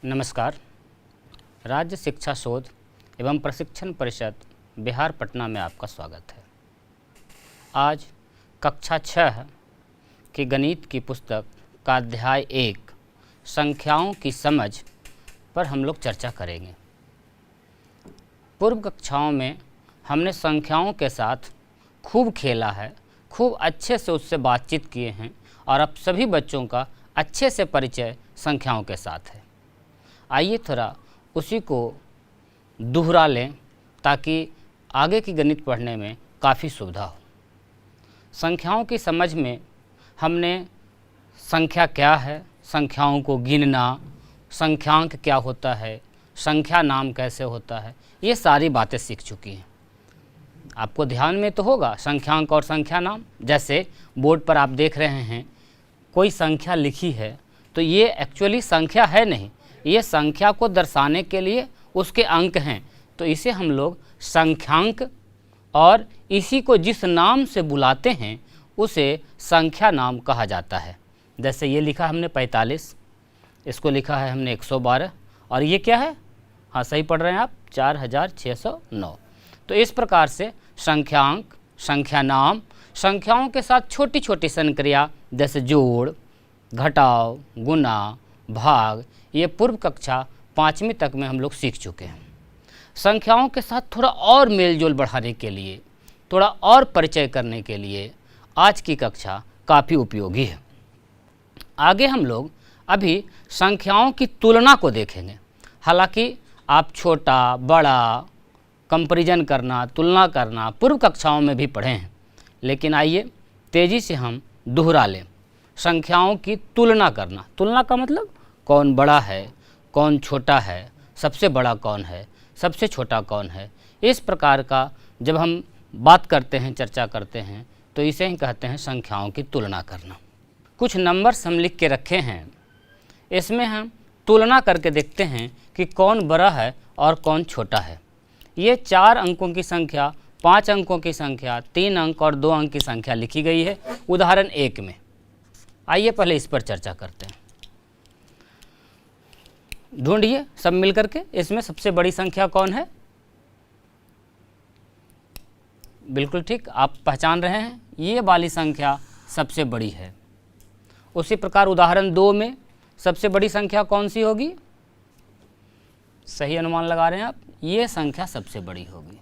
नमस्कार। राज्य शिक्षा शोध एवं प्रशिक्षण परिषद बिहार पटना में आपका स्वागत है। आज कक्षा 6 की गणित की पुस्तक का अध्याय 1 संख्याओं की समझ पर हम लोग चर्चा करेंगे। पूर्व कक्षाओं में हमने संख्याओं के साथ खूब खेला है, खूब अच्छे से उससे बातचीत किए हैं और अब सभी बच्चों का अच्छे से परिचय संख्याओं के साथ है। आइए थोड़ा उसी को दोहरा लें ताकि आगे की गणित पढ़ने में काफ़ी सुविधा हो। संख्याओं की समझ में हमने संख्या क्या है, संख्याओं को गिनना, संख्यांक क्या होता है, संख्या नाम कैसे होता है, ये सारी बातें सीख चुकी हैं। आपको ध्यान में तो होगा संख्यांक और संख्या नाम। जैसे बोर्ड पर आप देख रहे हैं कोई संख्या लिखी है तो ये एक्चुअली संख्या है नहीं, ये संख्या को दर्शाने के लिए उसके अंक हैं, तो इसे हम लोग संख्यांक और इसी को जिस नाम से बुलाते हैं उसे संख्या नाम कहा जाता है। जैसे ये लिखा हमने 45, इसको लिखा है हमने 112 और ये क्या है, हाँ सही पढ़ रहे हैं आप, 4609। तो इस प्रकार से संख्यांक, संख्या नाम, संख्याओं के साथ छोटी छोटी संक्रिया जैसे जोड़, घटाव, गुना, भाग, ये पूर्व कक्षा 5वीं तक में हम लोग सीख चुके हैं। संख्याओं के साथ थोड़ा और मेलजोल बढ़ाने के लिए, थोड़ा और परिचय करने के लिए आज की कक्षा काफ़ी उपयोगी है। आगे हम लोग अभी संख्याओं की तुलना को देखेंगे। हालांकि आप छोटा बड़ा कंपैरिजन करना, तुलना करना पूर्व कक्षाओं में भी पढ़े हैं, लेकिन आइए तेज़ी से हम दोहरा लें। संख्याओं की तुलना करना, तुलना का मतलब कौन बड़ा है, कौन छोटा है, सबसे बड़ा कौन है, सबसे छोटा कौन है, इस प्रकार का जब हम बात करते हैं, चर्चा करते हैं, तो इसे ही कहते हैं संख्याओं की तुलना करना। कुछ नंबर्स हम लिख के रखे हैं, इसमें हम तुलना करके देखते हैं कि कौन बड़ा है और कौन छोटा है। ये 4 अंकों की संख्या, 5 अंकों की संख्या, 3 अंक और 2 अंक की संख्या लिखी गई है उदाहरण 1 में। आइए पहले इस पर चर्चा करते हैं। ढूंढिए सब मिल करके, इसमें सबसे बड़ी संख्या कौन है? बिल्कुल ठीक, आप पहचान रहे हैं, ये वाली संख्या सबसे बड़ी है। उसी प्रकार उदाहरण 2 में सबसे बड़ी संख्या कौन सी होगी? सही अनुमान लगा रहे हैं आप, ये संख्या सबसे बड़ी होगी।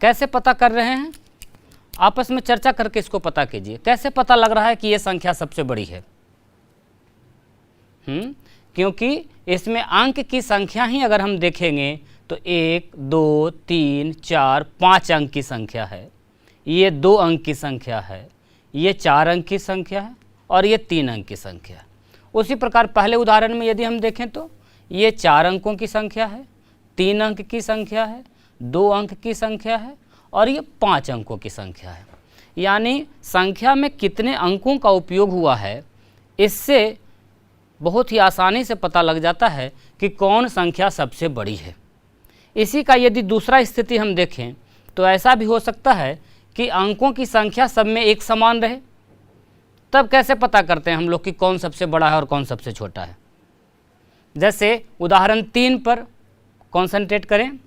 कैसे पता कर रहे हैं? आपस में चर्चा करके इसको पता कीजिए। कैसे पता लग रहा है कि ये संख्या सबसे बड़ी है? क्योंकि इसमें अंक की संख्या ही अगर हम देखेंगे तो 1, 2, 3, 4, 5 अंक की संख्या है, ये 2 अंक की संख्या है, ये 4 अंक की संख्या है और ये 3 अंक की संख्या है। उसी प्रकार पहले उदाहरण में यदि हम देखें तो ये 4 अंकों की संख्या है, 3 अंक की संख्या है, 2 अंक की संख्या है और ये 5 अंकों की संख्या है। यानी संख्या में कितने अंकों का उपयोग हुआ है, इससे बहुत ही आसानी से पता लग जाता है कि कौन संख्या सबसे बड़ी है। इसी का यदि दूसरा स्थिति हम देखें तो ऐसा भी हो सकता है कि अंकों की संख्या सब में एक समान रहे। तब कैसे पता करते हैं हम लोग कि कौन सबसे बड़ा है और कौन सबसे छोटा है? जैसे उदाहरण 3 पर कॉन्सेंट्रेट करें,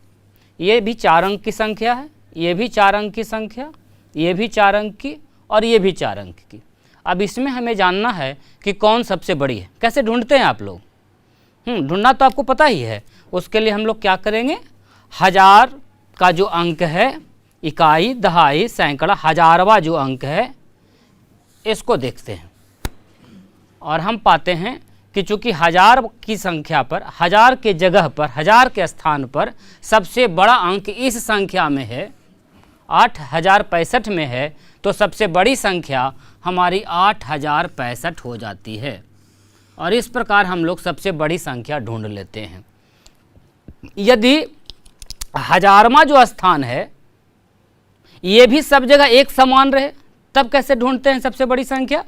ये भी 4 अंक की संख्या है, ये भी 4 अंक की संख्या, ये भी 4 अंक की और ये भी 4 अंक की। अब इसमें हमें जानना है कि कौन सबसे बड़ी है। कैसे ढूंढते हैं आप लोग? ढूंढना तो आपको पता ही है। उसके लिए हम लोग क्या करेंगे, 1000 का जो अंक है, इकाई, दहाई, सैकड़ा, हजारवा जो अंक है, इसको देखते हैं और हम पाते हैं कि चूँकि 1000 की संख्या पर, 1000 के जगह पर, 1000 के स्थान पर सबसे बड़ा अंक इस संख्या में है, 8065 में है, तो सबसे बड़ी संख्या हमारी 8065 हो जाती है। और इस प्रकार हम लोग सबसे बड़ी संख्या ढूंढ लेते हैं। यदि 1000वां जो स्थान है ये भी सब जगह एक समान रहे, तब कैसे ढूंढते हैं सबसे बड़ी संख्या?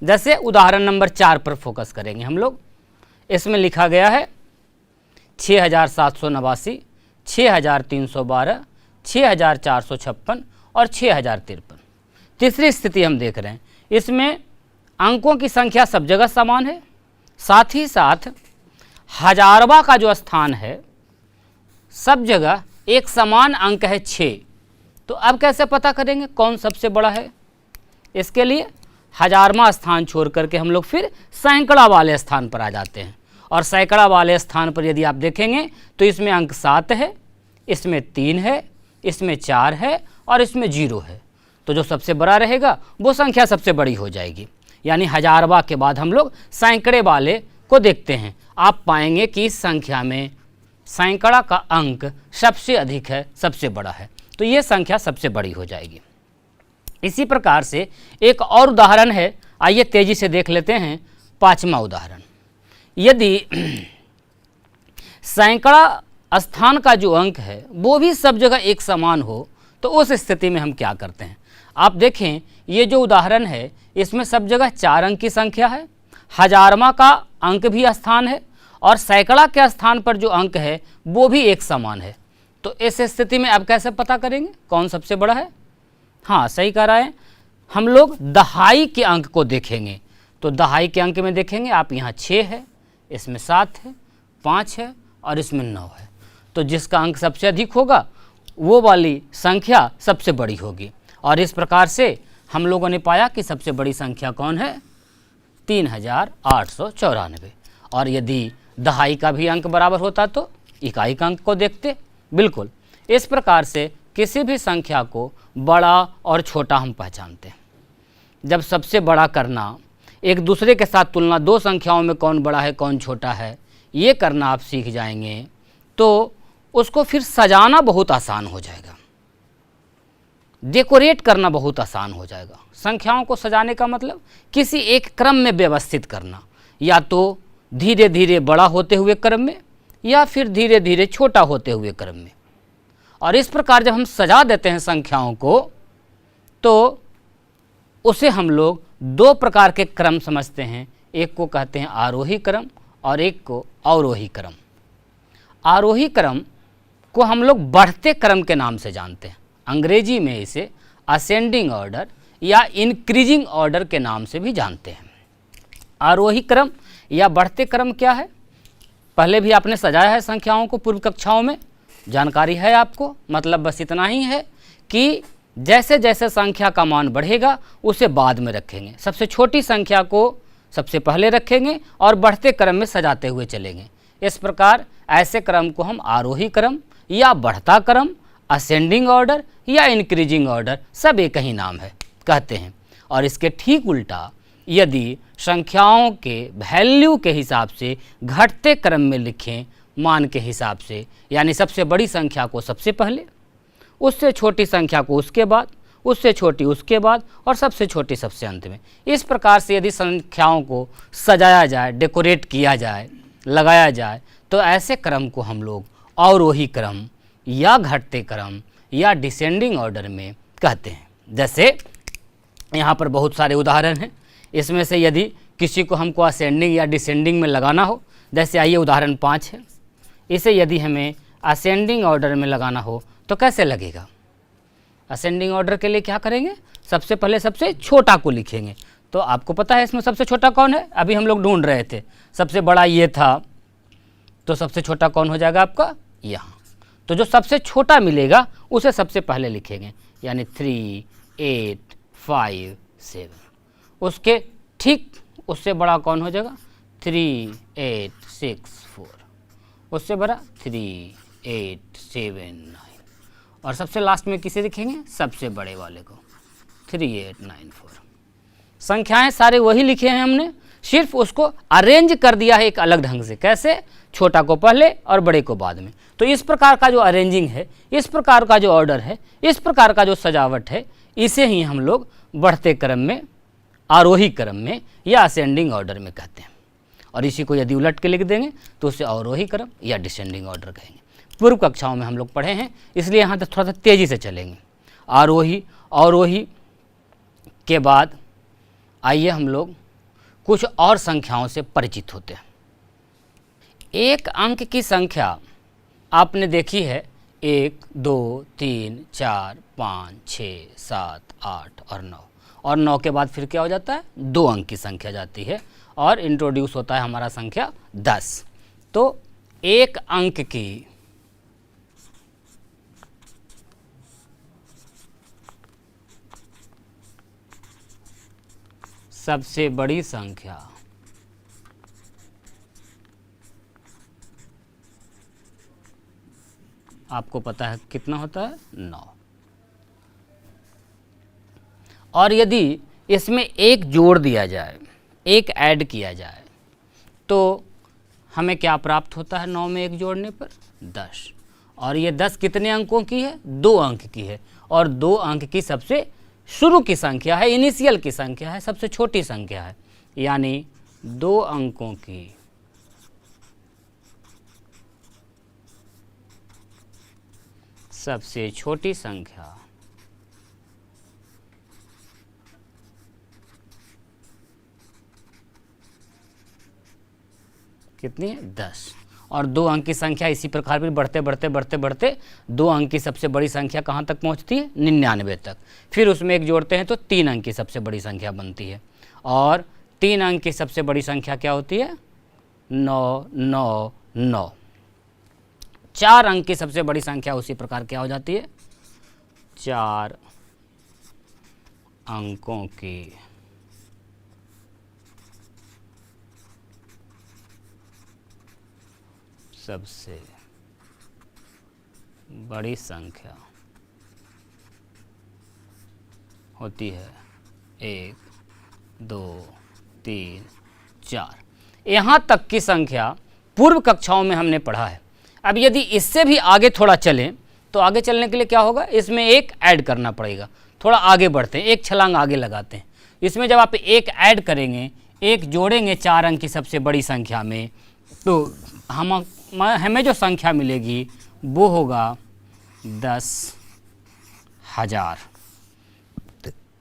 जैसे उदाहरण नंबर 4 पर फोकस करेंगे हम लोग। इसमें लिखा गया है 6789, 6312, 6456 और 6053। तीसरी स्थिति हम देख रहे हैं, इसमें अंकों की संख्या सब जगह समान है, साथ ही साथ हजारवा का जो स्थान है सब जगह एक समान अंक है 6। तो अब कैसे पता करेंगे कौन सबसे बड़ा है? इसके लिए हजारवा स्थान छोड़ करके हम लोग फिर सैकड़ा वाले स्थान पर आ जाते हैं। और सैकड़ा वाले स्थान पर यदि आप देखेंगे तो इसमें अंक 7 है, इसमें 3 है, इसमें 4 है और इसमें 0 है। तो जो सबसे बड़ा रहेगा वो संख्या सबसे बड़ी हो जाएगी। यानी हजारवा के बाद हम लोग सैकड़े वाले को देखते हैं। आप पाएंगे कि इस संख्या में सैकड़ा का अंक सबसे अधिक है, सबसे बड़ा है, तो ये संख्या सबसे बड़ी हो जाएगी। इसी प्रकार से एक और उदाहरण है, आइए तेजी से देख लेते हैं। 5वां उदाहरण, यदि सैकड़ा स्थान का जो अंक है वो भी सब जगह एक समान हो तो उस स्थिति में हम क्या करते हैं? आप देखें ये जो उदाहरण है इसमें सब जगह 4 अंक की संख्या है, हजारवा का अंक भी स्थान है और सैकड़ा के स्थान पर जो अंक है वो भी एक समान है। तो इस स्थिति में अब कैसे पता करेंगे कौन सबसे बड़ा है? हाँ, सही कह रहे हैं, हम लोग दहाई के अंक को देखेंगे। तो दहाई के अंक में देखेंगे आप, यहाँ 6 है, इसमें 7 है, 5 है और इसमें 9 है। तो जिसका अंक सबसे अधिक होगा वो वाली संख्या सबसे बड़ी होगी। और इस प्रकार से हम लोगों ने पाया कि सबसे बड़ी संख्या कौन है? 3894। और यदि दहाई का भी अंक बराबर होता तो इकाई का अंक को देखते। बिल्कुल इस प्रकार से किसी भी संख्या को बड़ा और छोटा हम पहचानते हैं। जब सबसे बड़ा करना, एक दूसरे के साथ तुलना, दो संख्याओं में कौन बड़ा है कौन छोटा है, ये करना आप सीख जाएंगे तो उसको फिर सजाना बहुत आसान हो जाएगा, डेकोरेट करना बहुत आसान हो जाएगा। संख्याओं को सजाने का मतलब किसी एक क्रम में व्यवस्थित करना, या तो धीरे धीरे बड़ा होते हुए क्रम में या फिर धीरे धीरे छोटा होते हुए क्रम में। और इस प्रकार जब हम सजा देते हैं संख्याओं को तो उसे हम लोग 2 प्रकार के क्रम समझते हैं। एक को कहते हैं आरोही क्रम और एक को अवरोही क्रम। आरोही क्रम को हम लोग बढ़ते क्रम के नाम से जानते हैं। अंग्रेजी में इसे असेंडिंग ऑर्डर या इंक्रीजिंग ऑर्डर के नाम से भी जानते हैं। आरोही क्रम या बढ़ते क्रम क्या है? पहले भी आपने सजाया है संख्याओं को पूर्व कक्षाओं में, जानकारी है आपको। मतलब बस इतना ही है कि जैसे जैसे संख्या का मान बढ़ेगा उसे बाद में रखेंगे, सबसे छोटी संख्या को सबसे पहले रखेंगे और बढ़ते क्रम में सजाते हुए चलेंगे। इस प्रकार ऐसे क्रम को हम आरोही क्रम या बढ़ता क्रम, असेंडिंग ऑर्डर या इंक्रीजिंग ऑर्डर, सब एक ही नाम है कहते हैं। और इसके ठीक उल्टा यदि संख्याओं के वैल्यू के हिसाब से घटते क्रम में लिखें, मान के हिसाब से, यानी सबसे बड़ी संख्या को सबसे पहले, उससे छोटी संख्या को उसके बाद, उससे छोटी उसके बाद और सबसे छोटी सबसे अंत में, इस प्रकार से यदि संख्याओं को सजाया जाए, डेकोरेट किया जाए, लगाया जाए तो ऐसे क्रम को हम लोग अवरोही क्रम या घटते क्रम या डिसेंडिंग ऑर्डर में कहते हैं। जैसे यहाँ पर बहुत सारे उदाहरण हैं, इसमें से यदि किसी को हमको असेंडिंग या डिसेंडिंग में लगाना हो, जैसे आइए उदाहरण 5 है, इसे यदि हमें असेंडिंग ऑर्डर में लगाना हो तो कैसे लगेगा? असेंडिंग ऑर्डर के लिए क्या करेंगे? सबसे पहले सबसे छोटा को लिखेंगे। तो आपको पता है इसमें सबसे छोटा कौन है? अभी हम लोग ढूंढ रहे थे, सबसे बड़ा ये था, तो सबसे छोटा कौन हो जाएगा आपका? यहाँ। तो जो सबसे छोटा मिलेगा उसे सबसे पहले लिखेंगे, यानी 3, 8, 5, 7। उसके ठीक उससे बड़ा कौन हो जाएगा? 3, 8, 6, 4। उससे बड़ा 3, 8, 7, 9। और सबसे लास्ट में किसे लिखेंगे? सबसे बड़े वाले को, 3, 8, 9, 4। संख्याएं सारे वही लिखे हैं हमने, सिर्फ उसको अरेंज कर दिया है एक अलग ढंग से। कैसे? छोटा को पहले और बड़े को बाद में। तो इस प्रकार का जो अरेंजिंग है, इस प्रकार का जो ऑर्डर है, इस प्रकार का जो सजावट है, इसे ही हम लोग बढ़ते क्रम में, आरोही क्रम में या असेंडिंग ऑर्डर में कहते हैं। और इसी को यदि उलट के लिख देंगे तो उसे अवरोही क्रम या डिसेंडिंग ऑर्डर कहेंगे। पूर्व कक्षाओं में हम लोग पढ़े हैं, इसलिए यहाँ तक थोड़ा सा तेज़ी से चलेंगे। आरोही, अवरोही के बाद आइए हम लोग कुछ और संख्याओं से परिचित होते हैं। एक अंक की संख्या आपने देखी है 1, 2, 3, 4, 5, 6, 7, 8 और 9। और 9 के बाद फिर क्या हो जाता है? 2 अंक की संख्या जाती है। और इंट्रोड्यूस होता है हमारा संख्या 10। तो एक अंक की सबसे बड़ी संख्या आपको पता है कितना होता है, 9। और यदि इसमें एक जोड़ दिया जाए, एक ऐड किया जाए, तो हमें क्या प्राप्त होता है 9 में एक जोड़ने पर, 10। और ये 10 कितने अंकों की है, 2 अंक की है, और 2 अंक की सबसे शुरू की संख्या है, इनिशियल की संख्या है, सबसे छोटी संख्या है, यानी 2 अंकों की सबसे छोटी संख्या कितनी है, 10। और 2 अंक की संख्या इसी प्रकार भी बढ़ते बढ़ते बढ़ते बढ़ते 2 अंक की सबसे बड़ी संख्या कहाँ तक पहुँचती है, 99 तक। फिर उसमें एक जोड़ते हैं तो 3 अंक की सबसे बड़ी संख्या बनती है, और 3 अंक की सबसे बड़ी संख्या क्या होती है, 9 9 9। 4 अंक की सबसे बड़ी संख्या उसी प्रकार क्या हो जाती है, 4 अंकों की सबसे बड़ी संख्या होती है 1 2 3 4। यहाँ तक की संख्या पूर्व कक्षाओं में हमने पढ़ा है। अब यदि इससे भी आगे थोड़ा चलें तो आगे चलने के लिए क्या होगा, इसमें एक ऐड करना पड़ेगा। थोड़ा आगे बढ़ते हैं, एक छलांग आगे लगाते हैं। इसमें जब आप एक ऐड करेंगे, एक जोड़ेंगे 4 अंक की सबसे बड़ी संख्या में, तो हमें जो संख्या मिलेगी वो होगा 10,000।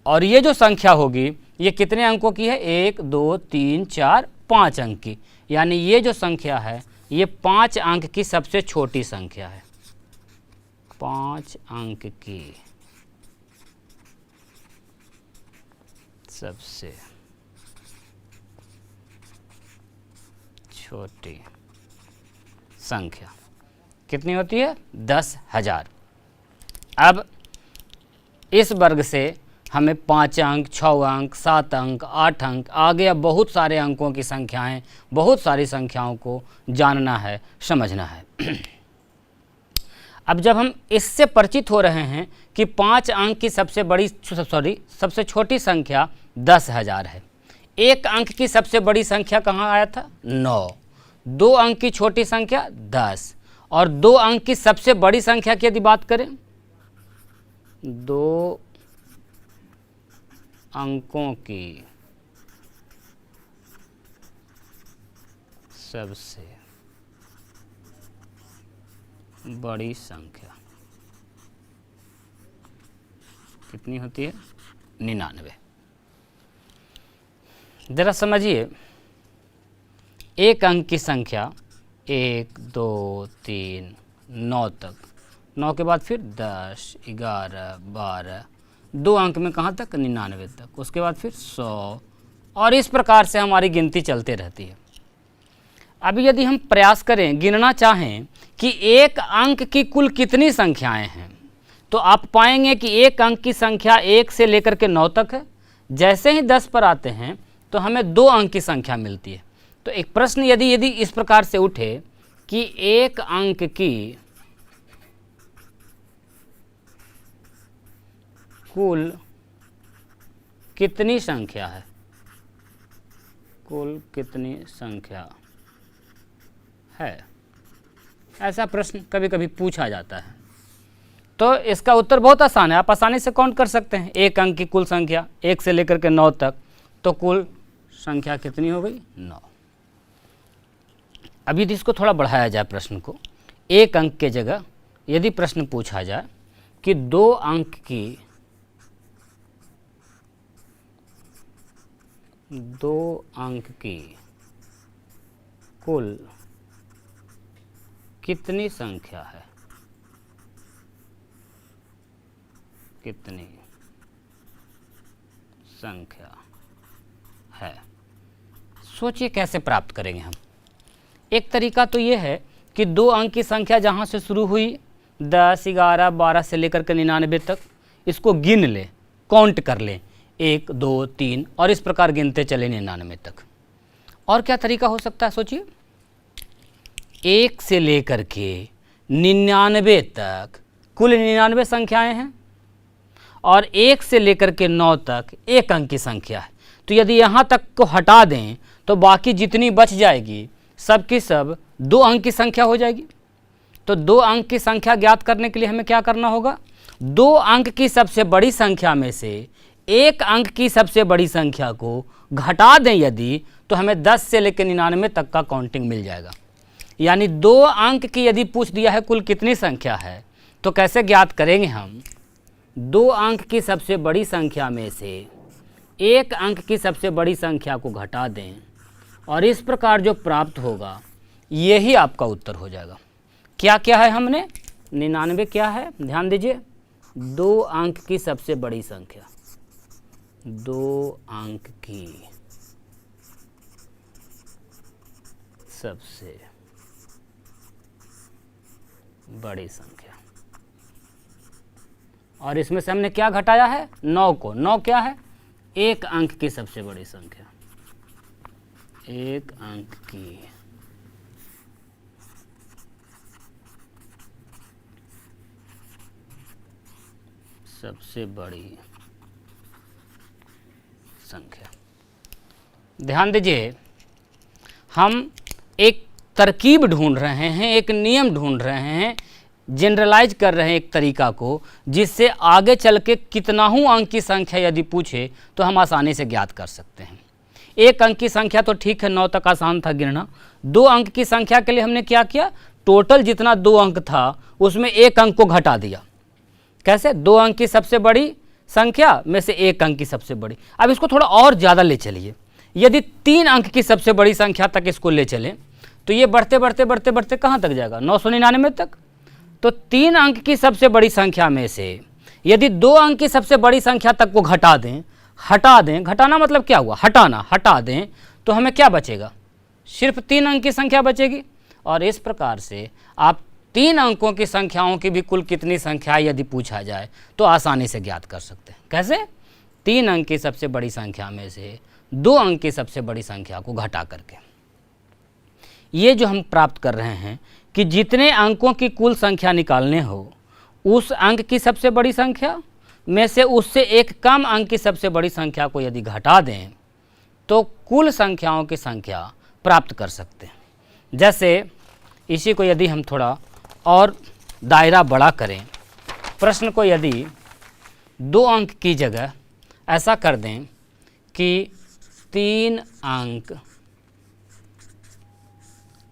और ये जो संख्या होगी ये कितने अंकों की है, 1 2 3 4 5 अंक की, यानी ये जो संख्या है ये 5 अंक की सबसे छोटी संख्या है, 5 अंक की सबसे छोटी संख्या कितनी होती है, 10,000। अब इस वर्ग से हमें 5 अंक, 6 अंक, 7 अंक, 8 अंक, आगे अब बहुत सारे अंकों की संख्याएं, बहुत सारी संख्याओं को जानना है, समझना है। अब जब हम इससे परिचित हो रहे हैं कि 5 अंक की सबसे छोटी संख्या 10,000 है, 1 अंक की सबसे बड़ी संख्या कहाँ आया था, 9, 2 अंक की छोटी संख्या 10, और 2 अंक की सबसे बड़ी संख्या की यदि बात करें, 2 अंकों की सबसे बड़ी संख्या कितनी होती है, 99। जरा समझिए, 1 अंक की संख्या 1 2 3 9 तक, 9 के बाद फिर 10 11 12, 2 अंक में कहाँ तक, 99 तक, उसके बाद फिर 100, और इस प्रकार से हमारी गिनती चलते रहती है। अभी यदि हम प्रयास करें, गिनना चाहें कि 1 अंक की कुल कितनी संख्याएं हैं, तो आप पाएंगे कि 1 अंक की संख्या 1 से लेकर के 9 तक है। जैसे ही 10 पर आते हैं तो हमें 2 अंक की संख्या मिलती है। तो एक प्रश्न यदि इस प्रकार से उठे कि 1 अंक की कुल कितनी संख्या है, कुल कितनी संख्या है, ऐसा प्रश्न कभी कभी पूछा जाता है। तो इसका उत्तर बहुत आसान है, आप आसानी से काउंट कर सकते हैं। 1 अंक की कुल संख्या 1 से लेकर के 9 तक, तो कुल संख्या कितनी हो गई, 9। अभी यदि इसको थोड़ा बढ़ाया जाए प्रश्न को, 1 अंक के जगह यदि प्रश्न पूछा जाए कि 2 अंक की कुल कितनी संख्या है, कितनी संख्या है, सोचिए कैसे प्राप्त करेंगे हम। एक तरीका तो ये है कि 2 अंक की संख्या जहाँ से शुरू हुई 10, 11, 12 से लेकर के 99 तक, इसको गिन ले, काउंट कर ले, 1, 2, 3 और इस प्रकार गिनते चले 99 तक। और क्या तरीका हो सकता है सोचिए। 1 से लेकर के 99 तक कुल 99 संख्याएं हैं और 1 से लेकर के 9 तक 1 अंक की संख्या है। तो यदि यहाँ तक को हटा दें तो बाकी जितनी बच जाएगी सब की सब 2 अंक की संख्या हो जाएगी। तो 2 अंक की संख्या ज्ञात करने के लिए हमें क्या करना होगा, 2 अंक की सबसे बड़ी संख्या में से 1 अंक की सबसे बड़ी संख्या को घटा दें यदि, तो हमें 10 से लेकर 99 तक का काउंटिंग मिल जाएगा। यानी 2 अंक की यदि पूछ दिया है कुल कितनी संख्या है, तो कैसे ज्ञात करेंगे हम। 2 अंक की सबसे बड़ी संख्या में से 1 अंक की सबसे बड़ी संख्या को घटा दें और इस प्रकार जो प्राप्त होगा यही आपका उत्तर हो जाएगा। क्या क्या है हमने, 99 क्या है, ध्यान दीजिए, 2 अंक की सबसे बड़ी संख्या, 2 अंक की सबसे बड़ी संख्या। और इसमें से हमने क्या घटाया है, 9 को। 9 क्या है, 1 अंक की सबसे बड़ी संख्या, 1 अंक की सबसे बड़ी संख्या। ध्यान दीजिए, हम एक तरकीब ढूंढ रहे हैं, एक नियम ढूंढ रहे हैं, जनरलाइज कर रहे हैं एक तरीका को, जिससे आगे चल के कितनाहू अंक की संख्या यदि पूछे तो हम आसानी से ज्ञात कर सकते हैं। 1 अंक की संख्या तो ठीक है, 9 तक आसान था गिनना। 2 अंक की संख्या के लिए हमने क्या किया, टोटल जितना 2 अंक था उसमें 1 अंक को घटा दिया। कैसे, 2 अंक की सबसे बड़ी संख्या में से 1 अंक की सबसे बड़ी। अब इसको थोड़ा और ज़्यादा ले चलिए, यदि 3 अंक की सबसे बड़ी संख्या तक इसको ले चलें तो ये बढ़ते बढ़ते बढ़ते बढ़ते कहाँ तक जाएगा, 999 तक। तो 3 अंक की सबसे बड़ी संख्या में से यदि 2 अंक की सबसे बड़ी संख्या तक को हटा दें, घटाना मतलब क्या हुआ, हटाना, हटा दें, तो हमें क्या बचेगा, सिर्फ 3 अंक की संख्या बचेगी। और इस प्रकार से आप 3 अंकों की संख्याओं की भी कुल कितनी संख्या यदि पूछा जाए तो आसानी से ज्ञात कर सकते हैं। कैसे, 3 अंक की सबसे बड़ी संख्या में से 2 अंक की सबसे बड़ी संख्या को घटा करके। ये जो हम प्राप्त कर रहे हैं कि जितने अंकों की कुल संख्या निकालने हो उस अंक की सबसे बड़ी संख्या में से उससे एक कम अंक की सबसे बड़ी संख्या को यदि घटा दें तो कुल संख्याओं की संख्या प्राप्त कर सकते हैं। जैसे इसी को यदि हम थोड़ा और दायरा बड़ा करें, प्रश्न को यदि 2 अंक की जगह ऐसा कर दें कि 3 अंक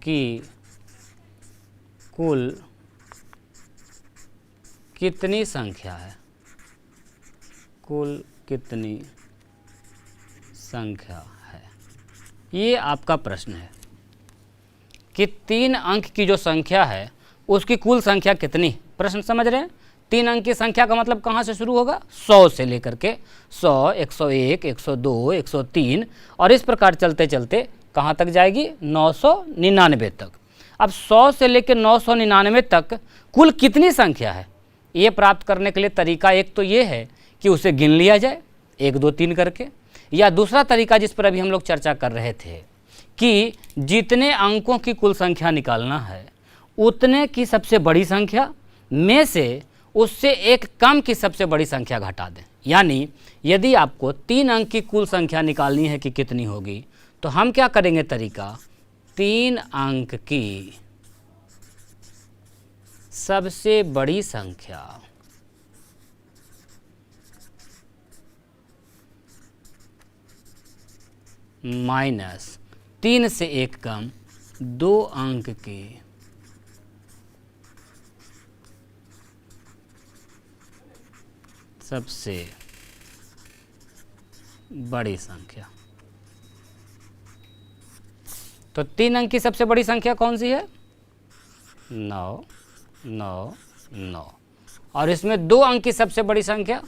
की कुल कितनी संख्या है, कुल कितनी संख्या है, ये आपका प्रश्न है कि 3 अंक की जो संख्या है उसकी कुल संख्या कितनी। प्रश्न समझ रहे हैं, 3 अंक की संख्या का मतलब कहाँ से शुरू होगा, 100 से लेकर के 100, 101, 102, 103 और इस प्रकार चलते चलते कहाँ तक जाएगी, 999 तक। अब 100 से लेकर 999 तक कुल कितनी संख्या है, ये प्राप्त करने के लिए तरीका एक तो ये है कि उसे गिन लिया जाए 1, 2, 3 करके, या दूसरा तरीका जिस पर अभी हम लोग चर्चा कर रहे थे कि जितने अंकों की कुल संख्या निकालना है उतने की सबसे बड़ी संख्या में से उससे एक कम की सबसे बड़ी संख्या घटा दें। यानी यदि आपको 3 अंक की कुल संख्या निकालनी है कि कितनी होगी, तो हम क्या करेंगे तरीका, 3 अंक की सबसे बड़ी संख्या माइनस 3 से एक कम 2 अंक की सबसे बड़ी संख्या। तो 3 अंक की सबसे बड़ी संख्या कौन सी है, 9, 9, 9 और इसमें 2 अंक की सबसे बड़ी संख्या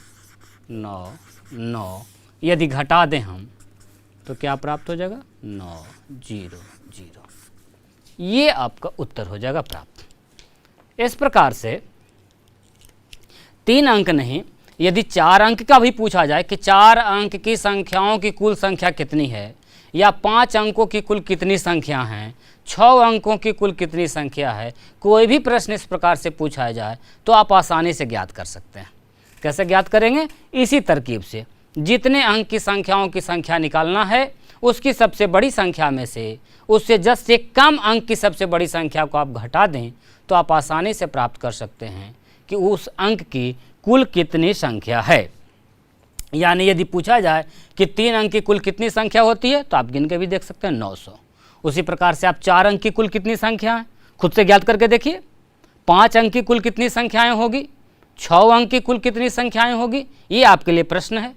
9, 9 यदि घटा दें हम तो क्या प्राप्त हो जाएगा 900। ये आपका उत्तर हो जाएगा प्राप्त। इस प्रकार से 3 अंक नहीं, यदि 4 अंक का भी पूछा जाए कि 4 अंक की संख्याओं की कुल संख्या कितनी है, या 5 अंकों की कुल कितनी संख्या हैं, 6 अंकों की कुल कितनी संख्या है, कोई भी प्रश्न इस प्रकार से पूछा जाए तो आप आसानी से ज्ञात कर सकते हैं। कैसे ज्ञात करेंगे? इसी तरकीब से जितने अंक की संख्याओं की संख्या निकालना है, उसकी सबसे बड़ी संख्या में से उससे 10 से कम अंक की सबसे बड़ी संख्या को आप घटा दें तो आप आसानी से प्राप्त कर सकते हैं कि उस अंक की कुल कितनी संख्या है। यानी यदि पूछा जाए कि 3 अंक की कुल कितनी संख्या होती है तो आप गिन के भी देख सकते हैं 900। उसी प्रकार से आप 4 अंक की कुल कितनी संख्या है खुद से ज्ञात करके देखिए। 5 अंक की कुल कितनी संख्याएं होगी, 6 अंक की कुल कितनी संख्याएं होगी। ये आपके लिए प्रश्न है,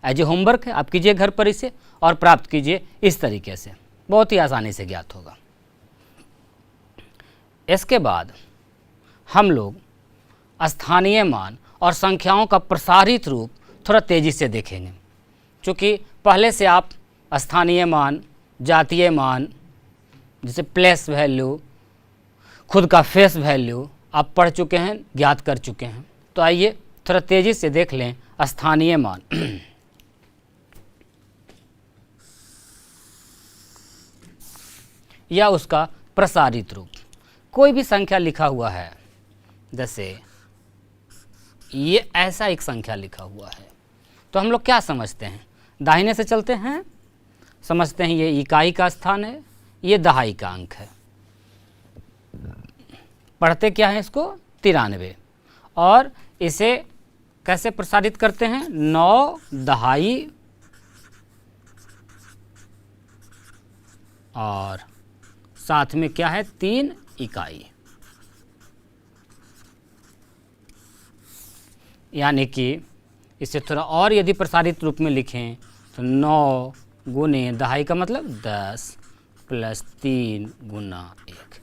एज ए होमवर्क है, आप कीजिए घर पर इसे और प्राप्त कीजिए इस तरीके से, बहुत ही आसानी से ज्ञात होगा। इसके बाद हम लोग स्थानीय मान और संख्याओं का प्रसारित रूप थोड़ा तेज़ी से देखेंगे। क्योंकि पहले से आप स्थानीय मान, जातीय मान, जैसे प्लेस वैल्यू, खुद का फेस वैल्यू आप पढ़ चुके हैं, ज्ञात कर चुके हैं। तो आइए थोड़ा तेज़ी से देख लें स्थानीय मान। या उसका प्रसारित रूप। कोई भी संख्या लिखा हुआ है, जैसे ये ऐसा एक संख्या लिखा हुआ है, तो हम लोग क्या समझते हैं? दाहिने से चलते हैं, समझते हैं ये इकाई का स्थान है, ये दहाई का अंक है। पढ़ते क्या है इसको? 93। और इसे कैसे प्रसारित करते हैं? 9 दहाई और साथ में क्या है? 3 इकाई। यानी कि इसे थोड़ा और यदि प्रसारित रूप में लिखें तो 9 गुने दहाई का मतलब 10 प्लस 3 गुना 1।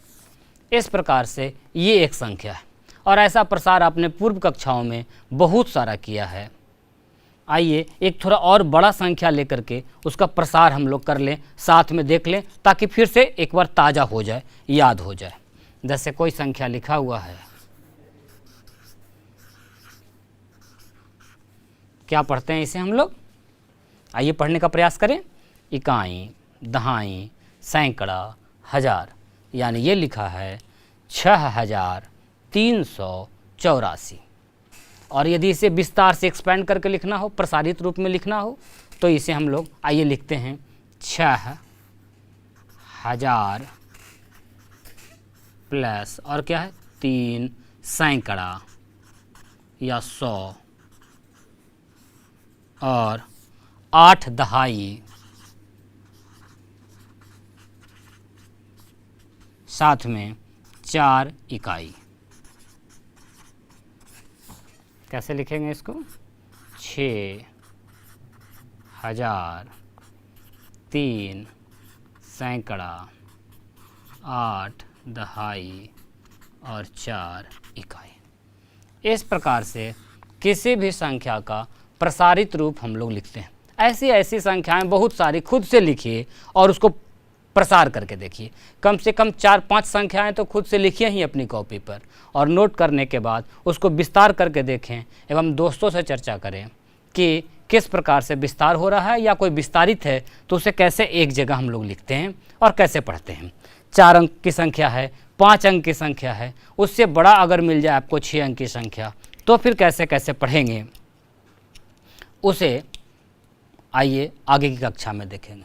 इस प्रकार से ये एक संख्या है और ऐसा प्रसार आपने पूर्व कक्षाओं में बहुत सारा किया है। आइए एक थोड़ा और बड़ा संख्या लेकर के उसका प्रसार हम लोग कर लें, साथ में देख लें, ताकि फिर से एक बार ताज़ा हो जाए, याद हो जाए। जैसे कोई संख्या लिखा हुआ है, क्या पढ़ते हैं इसे हम लोग? आइए पढ़ने का प्रयास करें। इकाई, दहाई, सैकड़ा, हजार, यानी ये लिखा है 6384। और यदि इसे विस्तार से एक्सपेंड करके लिखना हो, प्रसारित रूप में लिखना हो, तो इसे हम लोग आइए लिखते हैं 6000 प्लस और क्या है 3 सैकड़ा या 100 और 8 दहाई, साथ में 4 इकाई। कैसे लिखेंगे इसको? 6000 3 सैकड़ा 8 दहाई और 4 इकाई। इस प्रकार से किसी भी संख्या का प्रसारित रूप हम लोग लिखते हैं। ऐसी ऐसी संख्याएं बहुत सारी खुद से लिखिए और उसको प्रसार करके देखिए। कम से कम 4-5 संख्याएं तो खुद से लिखिए ही अपनी कॉपी पर, और नोट करने के बाद उसको विस्तार करके देखें एवं दोस्तों से चर्चा करें कि किस प्रकार से विस्तार हो रहा है, या कोई विस्तारित है तो उसे कैसे एक जगह हम लोग लिखते हैं और कैसे पढ़ते हैं। 4 अंक की संख्या है, 5 अंक की संख्या है, उससे बड़ा अगर मिल जाए आपको 6 अंक की संख्या, तो फिर कैसे कैसे पढ़ेंगे उसे आइए आगे की कक्षा में देखेंगे।